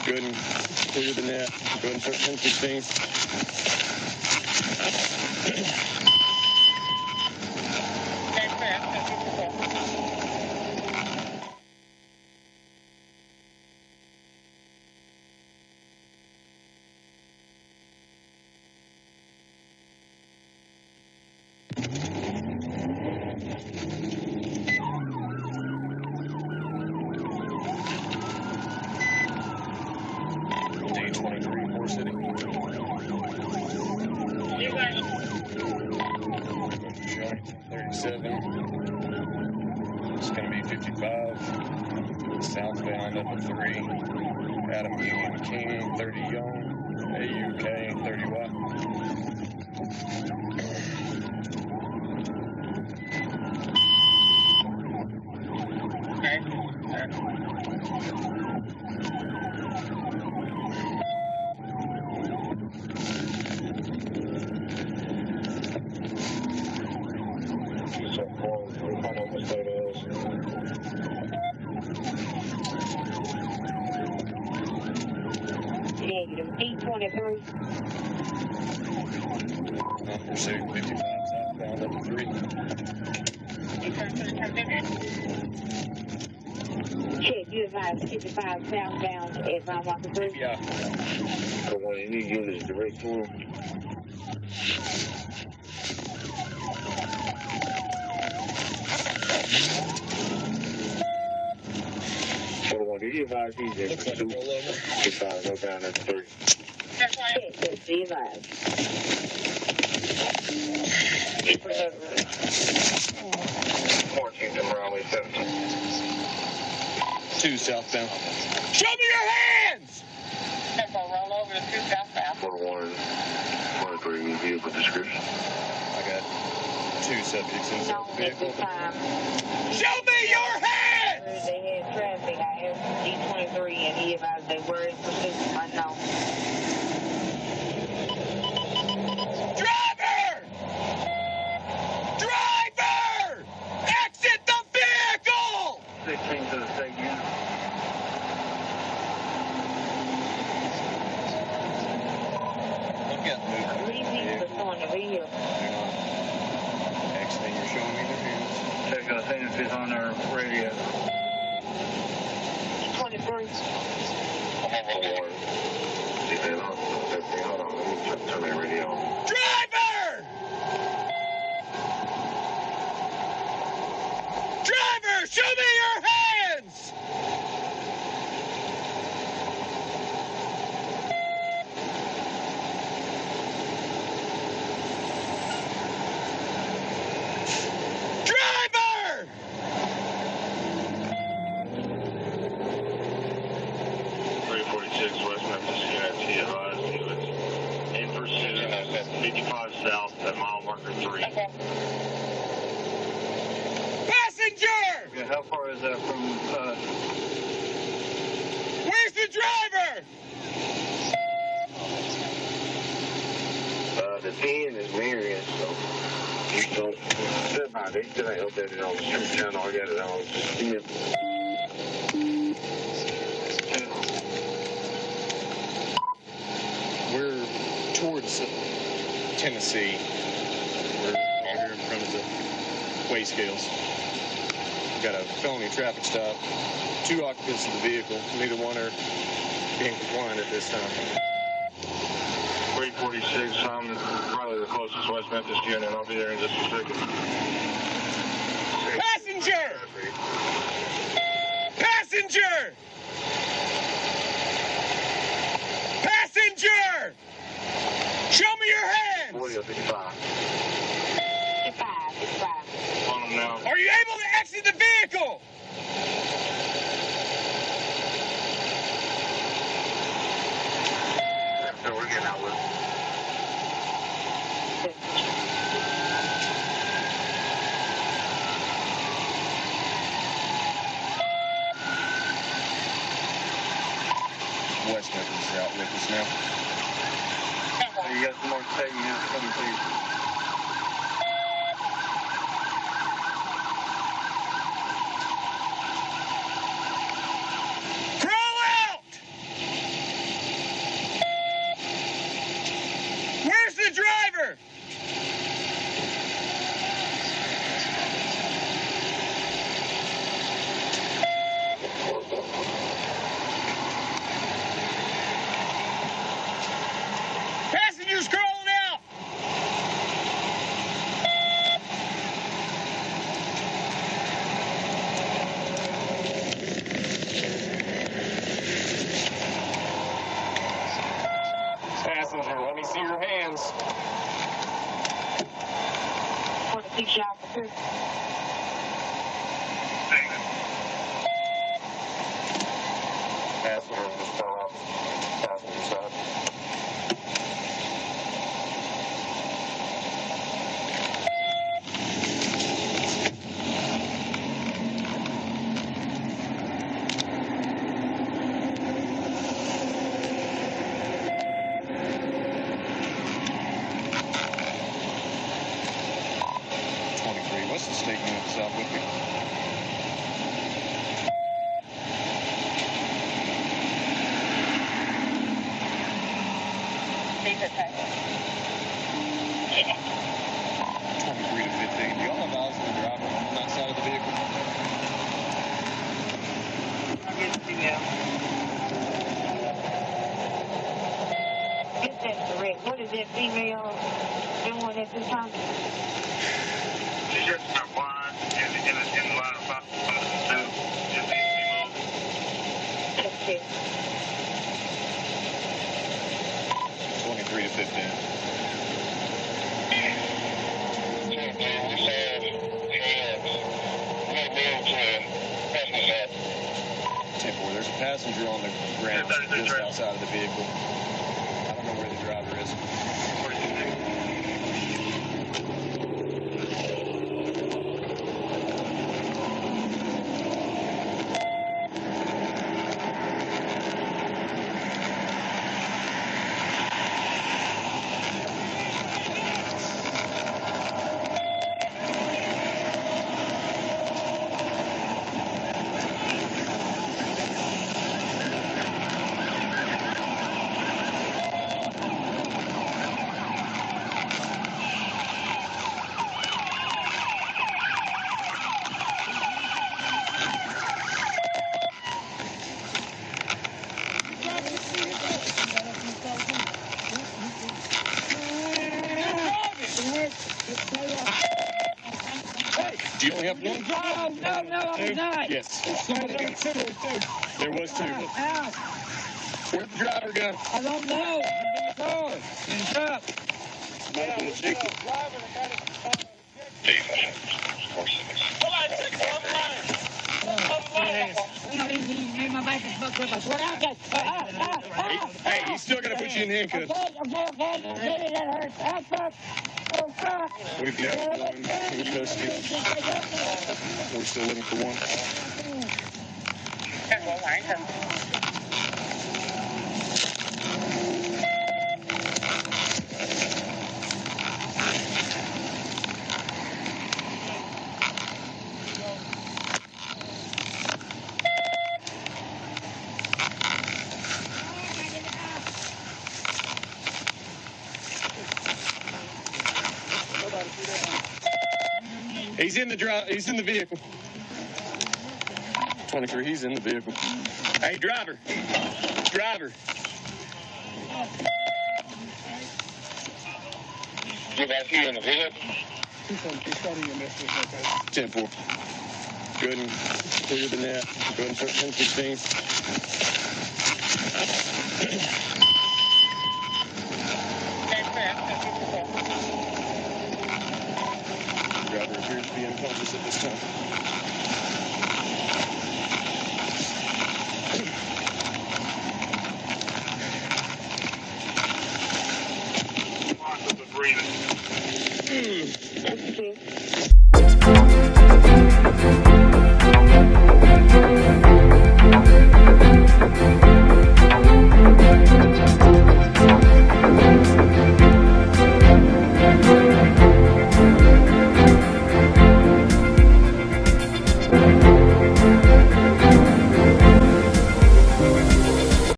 Go ahead and clear the net. Go ahead and start 1016. It's going to be 55 Southbound up to 3. Adam Union King, 30 Young, AUK, 30 Watt. Negative 823. Pursuit 55 Southbound up to 3. Check, you advise 55 Southbound at Mile Marker 3. Yeah. Come on, any units direct to him. Did you advise he's in pursuit? 55, no down at 3. Check, that's the advice. 14th and Raleigh 17. 2 Southbound. Show me your hands! Rollover to 2 Southbound. 41, 43 vehicle description. I got 2 subjects inside the vehicle. Show me your hands! They had traffic. I asked G23 and he advised they were in pursuit unknown. Driver! Driver! Exit the vehicle! 16 to the state unit. Look out, move. Leaving the point of view. Actually, you're showing me their hands. Check the signature on our radio. 23. Hold on, let me turn my radio on. Driver! Driver, show me your hands! Driver! 346 West Memphis Unit, he advised he was in pursuit at 55 South at mile marker 3. Passenger! Okay, how far is that from, Where's the driver? the 10 is Marion, so you don't, they still ain't updated on the street channel, I got it on, We're towards Tennessee. We're here in front of the weigh scales. We've got a felony traffic stop. 2 occupants of the vehicle. Neither one are being compliant at this time. 346, I'm probably the closest West Memphis unit. I'll be there in just a second. Passenger! Passenger! Passenger! Show me your hands! 40 or 55. 55. On them now. Are you able to exit the vehicle? So we're getting out with West Memphis is out with us now. you got some more state units coming, please. Crawl out! Passenger just fell out. Passenger side. What's the state doing at South with me? Take the time. 23 to 15. Do y'all have eyes on the driver on that side of the vehicle? I'll get it to you. Get that correct. What is that female doing at this time? She's just not blind in the line of fire. Just needs to be moved. Okay. 23 to 15. There's a passenger on the ground just outside of the vehicle. I don't know where the driver is. Do you only have one? No, I was not. Yes. There was two. Where'd the driver go? I don't know. In the car. In the truck. Might have been ejected. Hey, he's still gonna put you in handcuffs. Okay. That hurts. What if you have one in custody? We're still looking for one. He's in the vehicle. 23, he's in the vehicle. Hey, driver. Get back here in the vehicle. 10-4. Good and clearer than that. Go ahead and put 10-16.